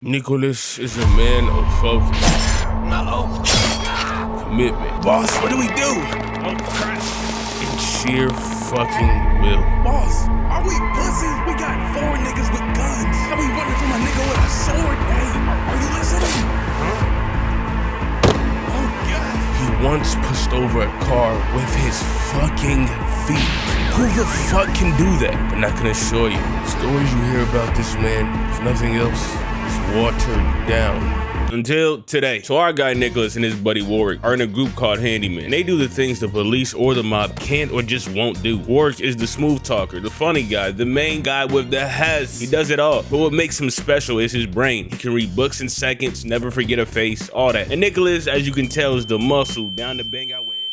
Nicholas is a man of focus. Commitment. Boss, what do we do? Oh, crap. And sheer fucking will. Boss, are we pussies? We got 4 niggas with guns. How we running from a nigga with a sword? Hey, are you listening? Oh, God. He once pushed over a car with his fucking feet. Who the fuck can do that? But I can assure you, stories you hear about this man, if nothing else, is watered down. Until today. So our guy Nicholas and his buddy Warwick are in a group called Handymen. And they do the things the police or the mob can't or just won't do. Warwick is the smooth talker, the funny guy, the main guy with the has. He does it all. But what makes him special is his brain. He can read books in seconds, never forget a face, all that. And Nicholas, as you can tell, is the muscle down to bang out with any.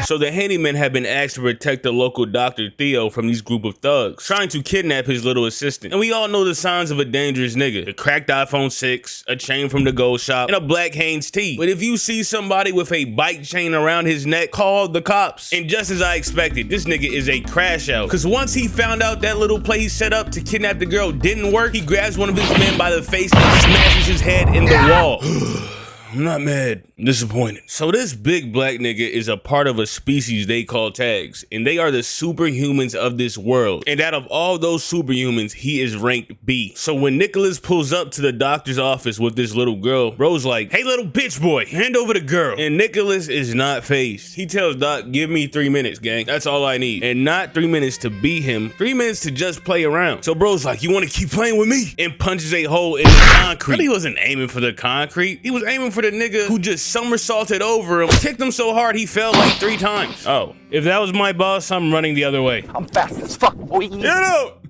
So the Handymen have been asked to protect the local doctor Theo from these group of thugs, trying to kidnap his little assistant. And we all know the signs of a dangerous nigga: a cracked iPhone 6, a chain from the gold shop, and a black Hanes tee. But if you see somebody with a bike chain around his neck, call the cops. And just as I expected, this nigga is a crash out. Cause once he found out that little play he set up to kidnap the girl didn't work, he grabs one of his men by the face and smashes his head in the wall. I'm not mad, I'm disappointed. So this big black nigga is a part of a species they call tags, and they are the superhumans of this world. And out of all those superhumans, he is ranked B. So when Nicholas pulls up to the doctor's office with this little girl, bro's like, "Hey little bitch boy, hand over the girl." And Nicholas is not fazed. He tells Doc, "Give me 3 minutes, gang. That's all I need." And not 3 minutes to beat him, 3 minutes to just play around. So bro's like, "You wanna keep playing with me?" And punches a hole in the concrete. But he wasn't aiming for the concrete. He was aiming for the nigga who just somersaulted over him, kicked him so hard he fell like 3 times. Oh, if that was my boss, I'm running the other way. I'm fast as fuck, boy. Get up!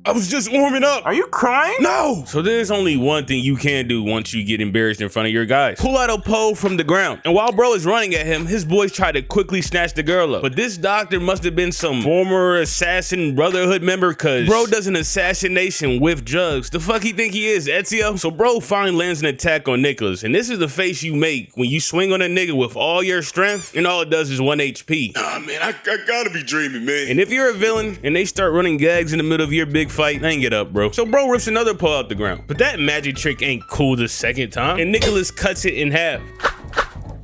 I was just warming up. Are you crying? No! So there's only one thing you can do once you get embarrassed in front of your guys. Pull out a pole from the ground. And while bro is running at him, his boys try to quickly snatch the girl up. But this doctor must have been some former assassin brotherhood member, cause bro does an assassination with drugs. The fuck he think he is, Ezio? So bro finally lands an attack on Nicholas. And this is the face you make when you swing on a nigga with all your strength and all it does is 1 HP. Nah, man, I gotta be dreaming, man. And if you're a villain and they start running gags in the middle of your big fight, hang it up, bro. So bro rips another pole out the ground. But that magic trick ain't cool the second time. And Nicholas cuts it in half.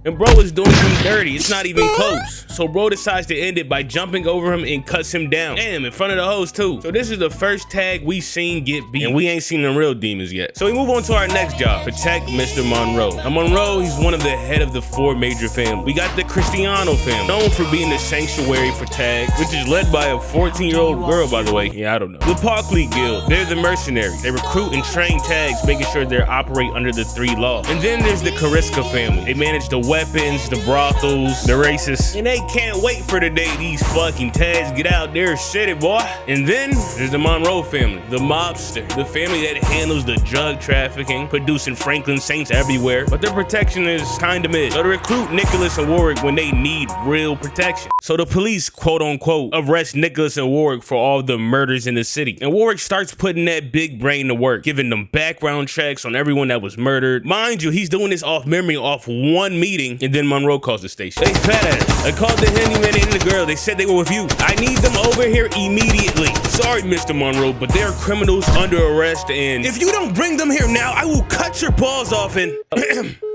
And bro is doing him dirty. It's not even close. So bro decides to end it by jumping over him and cuts him down. Damn, in front of the hoes too. So this is the first tag we seen get beat. And we ain't seen the real demons yet. So we move on to our next job. Protect Mr. Monroe. Now Monroe, he's one of the head of the 4 major families. We got the Cristiano family, known for being the sanctuary for tags, which is led by a 14-year-old girl, by the way. Yeah, I don't know. The Parkley Guild, they're the mercenaries. They recruit and train tags, making sure they operate under the 3 laws. And then there's the Cariska family. They manage the weapons, the brothels, the racists, and they can't wait for the day these fucking tags get out there shitty, boy. And then there's the Monroe family, the mobster, the family that handles the drug trafficking, producing Franklin Saints everywhere, but their protection is kinda mid. So to recruit Nicholas and Warwick when they need real protection. So the police, quote unquote, arrest Nicholas and Warwick for all the murders in the city. And Warwick starts putting that big brain to work, giving them background checks on everyone that was murdered. Mind you, he's doing this off memory, off one meeting, and then Monroe calls the station. Hey, fat ass, I called the Handyman and the girl. They said they were with you. I need them over here immediately. Sorry, Mr. Monroe, but they're criminals under arrest, and if you don't bring them here now, I will cut your paws off and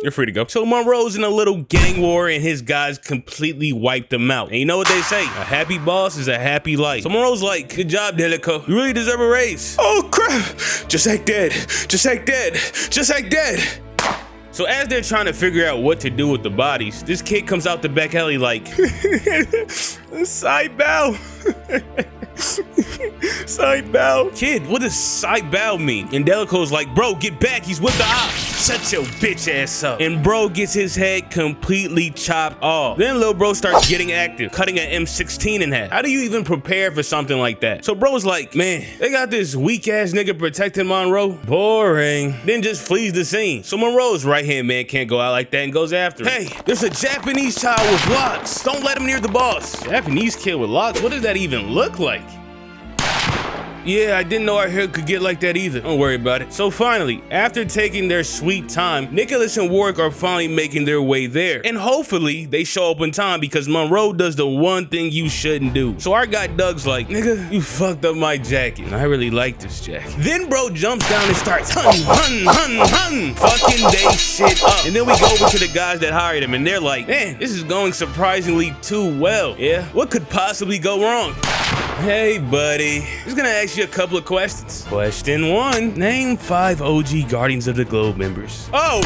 you're free to go. So Monroe's in a little gang war, and his guys completely wiped them out. And you know what they say? A happy boss is a happy life. So Monroe's like, "Good job, Delico. You really deserve a raise." Oh, crap. Just act dead. Just act dead. Just act dead. So as they're trying to figure out what to do with the bodies, this kid comes out the back alley like, "Side bow." Side bow. Kid, what does side bow mean? And Delico's like, "Bro, get back. He's with the ops. Shut your bitch ass up." And bro gets his head completely chopped off. Then little bro starts getting active, cutting an M16 in half. How do you even prepare for something like that? So bro's like, "Man, they got this weak ass nigga protecting Monroe. Boring." Then just flees the scene. So Monroe's right-hand man can't go out like that and goes after him. "Hey, there's a Japanese child with locks. Don't let him near the boss." Japanese kid with locks? What does that even look like? Yeah, I didn't know our hair could get like that either. Don't worry about it. So finally, after taking their sweet time, Nicholas and Warwick are finally making their way there. And hopefully, they show up in time because Monroe does the one thing you shouldn't do. So our guy Doug's like, nigga, you fucked up my jacket. And I really like this jacket. Then bro jumps down and starts fucking they shit up. And then we go over to the guys that hired him and they're like, man, this is going surprisingly too well. Yeah, what could possibly go wrong? Hey buddy, just gonna ask you a couple of questions. Question 1, name 5 OG Guardians of the Globe members. Oh!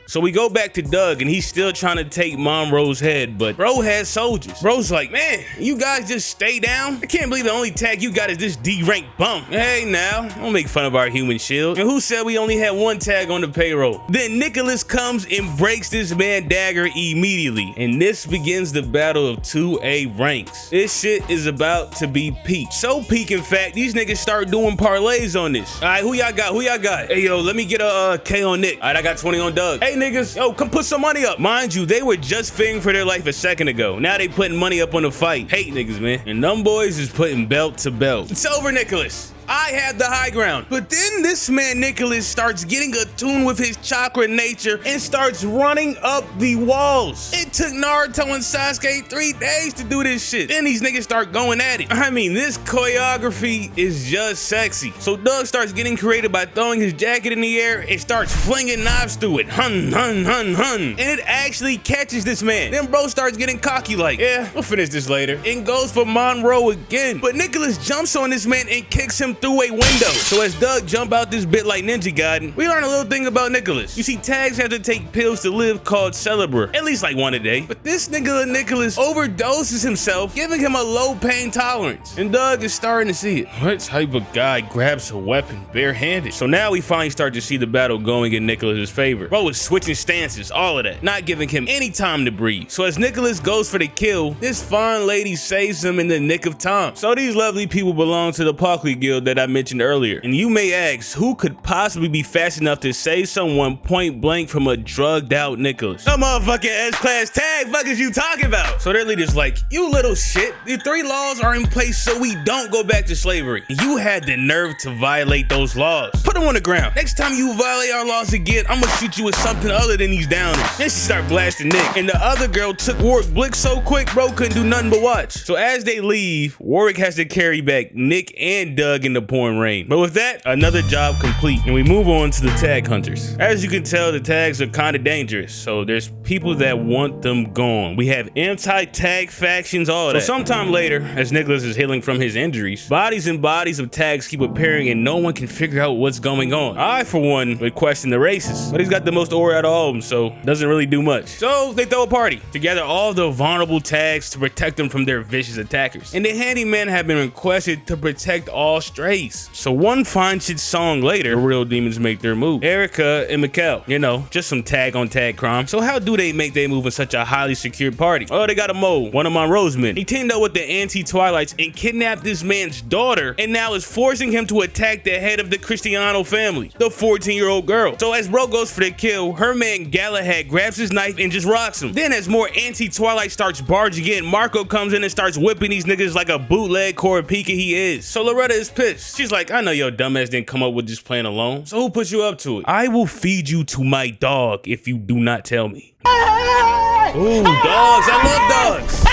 So we go back to Doug and he's still trying to take Monroe's head, but bro has soldiers. Bro's like, man, you guys just stay down? I can't believe the only tag you got is this D-rank bum. Hey now, don't make fun of our human shield. And who said we only had 1 tag on the payroll? Then Nicholas comes and breaks this man dagger immediately. And this begins the battle of 2A ranks. This shit is about to be peak. So peak, in fact, these niggas start doing parlays on this. All right, who y'all got? Who y'all got? Hey, yo, let me get a K on Nick. All right, I got 20 on Doug. Hey, niggas, yo, come put some money up. Mind you, they were just fearing for their life a second ago. Now they putting money up on the fight. Hate niggas, man. And them boys is putting belt to belt. It's over, Nicholas. I have the high ground. But then this man Nicholas starts getting attuned with his chakra nature and starts running up the walls. It took Naruto and Sasuke 3 days to do this shit. Then these niggas start going at it. I mean, this choreography is just sexy. So Doug starts getting creative by throwing his jacket in the air and starts flinging knives through it. Hun. And it actually catches this man. Then bro starts getting cocky like, yeah, we'll finish this later. And goes for Monroe again. But Nicholas jumps on this man and kicks him through a window. So as Doug jump out this bit like Ninja Gaiden, we learn a little thing about Nicholas. You see, tags have to take pills to live called Celebra, at least like 1 a day. But this nigga Nicholas overdoses himself, giving him a low pain tolerance. And Doug is starting to see it. What type of guy grabs a weapon barehanded? So now we finally start to see the battle going in Nicholas's favor. Bro is switching stances, all of that, not giving him any time to breathe. So as Nicholas goes for the kill, this fine lady saves him in the nick of time. So these lovely people belong to the Parkley Guild that I mentioned earlier. And you may ask, who could possibly be fast enough to save someone point blank from a drugged out Nicholas? The motherfucking S-Class tag, fuck is you talking about? So their leader's like, you little shit, the 3 laws are in place so we don't go back to slavery. You had the nerve to violate those laws. Put them on the ground. Next time you violate our laws again, I'm gonna shoot you with something other than these downers. Then she start blasting Nick. And the other girl took Warwick Blick so quick, bro couldn't do nothing but watch. So as they leave, Warwick has to carry back Nick and Doug in the pouring rain. But with that, another job complete. And we move on to the tag hunters. As you can tell, the tags are kind of dangerous. So there's people that want them gone. We have anti-tag factions, all that. So sometime later, as Nicholas is healing from his injuries, bodies and bodies of tags keep appearing and no one can figure out what's going on. I, for one, would question the races, but he's got the most aura out of all of them, so doesn't really do much. So they throw a party to gather all the vulnerable tags to protect them from their vicious attackers. And the Handymen have been requested to protect all strays. So one fine shit song later, the real demons make their move. Erica and Mikkel, you know, just some tag on tag crime. So how do they make their move in such a highly secured party? Oh, they got a mole, one of Monroe's men. He teamed up with the anti-Twilights and kidnapped this man's daughter and now is forcing him to attack the head of the Cristiano family, the 14-year-old girl. So as bro goes for the kill, her man Galahad grabs his knife and just rocks him. Then as more anti-Twilight starts barging in, Marco comes in and starts whipping these niggas like a bootleg Kurapika he is. So Loretta is pissed. She's like, I know your dumbass didn't come up with this plan alone. So who put you up to it? I will feed you to my dog if you do not tell me. Ooh, dogs. I love dogs.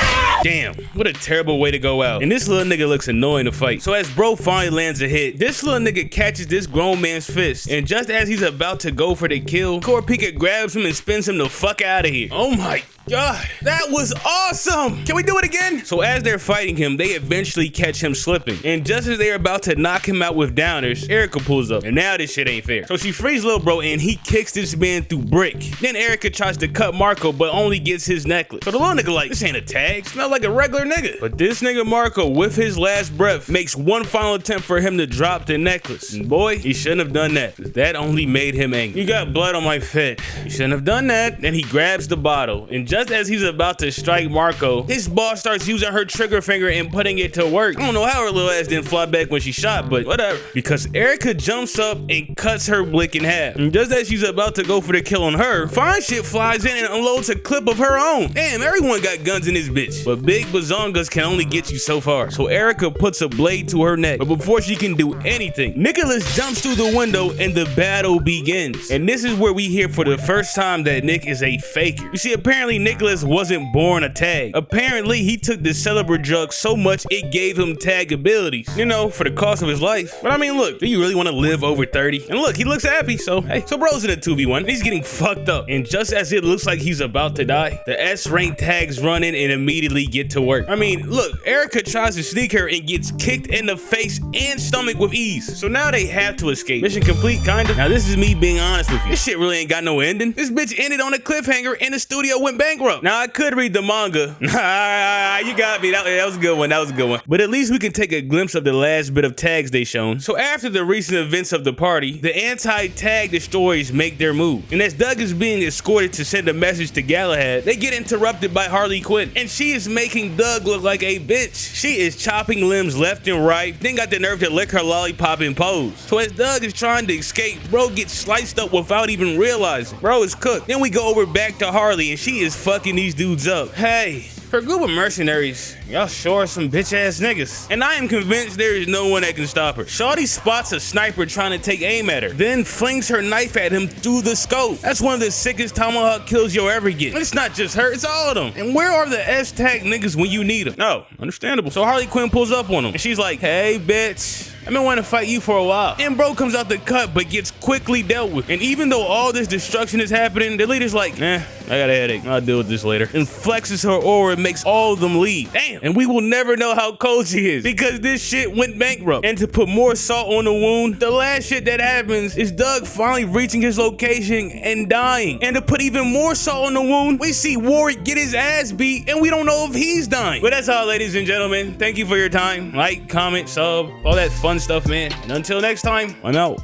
Damn, what a terrible way to go out. And this little nigga looks annoying to fight. So as bro finally lands a hit, this little nigga catches this grown man's fist. And just as he's about to go for the kill, Kurapika grabs him and spins him the fuck out of here. Oh my God, that was awesome. Can we do it again? So as they're fighting him, they eventually catch him slipping. And just as they're about to knock him out with downers, Erica pulls up. And now this shit ain't fair. So she frees little bro and he kicks this man through brick. Then Erica tries to cut Marco, but only gets his necklace. So the little nigga like, this ain't a tag, smell like a regular nigga. But this nigga Marco, with his last breath, makes one final attempt for him to drop the necklace. And boy, he shouldn't have done that. That only made him angry. You got blood on my fit. You shouldn't have done that. Then he grabs the bottle and just as he's about to strike Marco, his boss starts using her trigger finger and putting it to work. I don't know how her little ass didn't fly back when she shot, but whatever. Because Erica jumps up and cuts her blick in half. And just as she's about to go for the kill on her, Fine Shit flies in and unloads a clip of her own. Damn, everyone got guns in this bitch. But big bazongas can only get you so far. So Erica puts a blade to her neck. But before she can do anything, Nicholas jumps through the window and the battle begins. And this is where we hear for the first time that Nick is a faker. You see, apparently Nicholas wasn't born a tag. Apparently he took the Celebra drug so much it gave him tag abilities, you know, for the cost of his life. But I mean, look, do you really want to live over 30? And look, he looks happy, so hey. So bro's in a 2v1. He's getting fucked up. And just as it looks like he's about to die, the S-rank tags run in and immediately get to work. I mean, look, Erica tries to sneak her and gets kicked in the face and stomach with ease. So now they have to escape. Mission complete, kinda. Now this is me being honest with you. This shit really ain't got no ending. This bitch ended on a cliffhanger and the studio went bankrupt. Now I could read the manga. You got me. That was a good one. That was a good one. But at least we can take a glimpse of the last bit of tags they shown. So after the recent events of the party, the anti-tag destroyers make their move. And as Doug is being escorted to send a message to Galahad, they get interrupted by Harley Quinn. And she is making Doug look like a bitch. She is chopping limbs left and right, then got the nerve to lick her lollipop and pose. So as Doug is trying to escape, bro gets sliced up without even realizing. Bro is cooked. Then we go over back to Harley and she is fucking these dudes up. Hey, for a group of mercenaries, y'all sure are some bitch ass niggas. And I am convinced there is no one that can stop her. Shawty spots a sniper trying to take aim at her, then flings her knife at him through the scope. That's one of the sickest tomahawk kills you'll ever get. It's not just her, it's all of them. And where are the S-tag niggas when you need them? No, understandable. So Harley Quinn pulls up on them and she's like, hey bitch, I've been wanting to fight you for a while. And bro comes out the cut but gets quickly dealt with. And even though all this destruction is happening, the leader's like, I got a headache, I'll deal with this later. And flexes her aura and makes all of them leave. Damn. And we will never know how cold she is because this shit went bankrupt. And to put more salt on the wound, the last shit that happens is Doug finally reaching his location and dying. And to put even more salt on the wound, we see Warwick get his ass beat and we don't know if he's dying. But that's all, ladies and gentlemen. Thank you for your time. Like, comment, sub, all that fun stuff, man. And until next time, I'm out.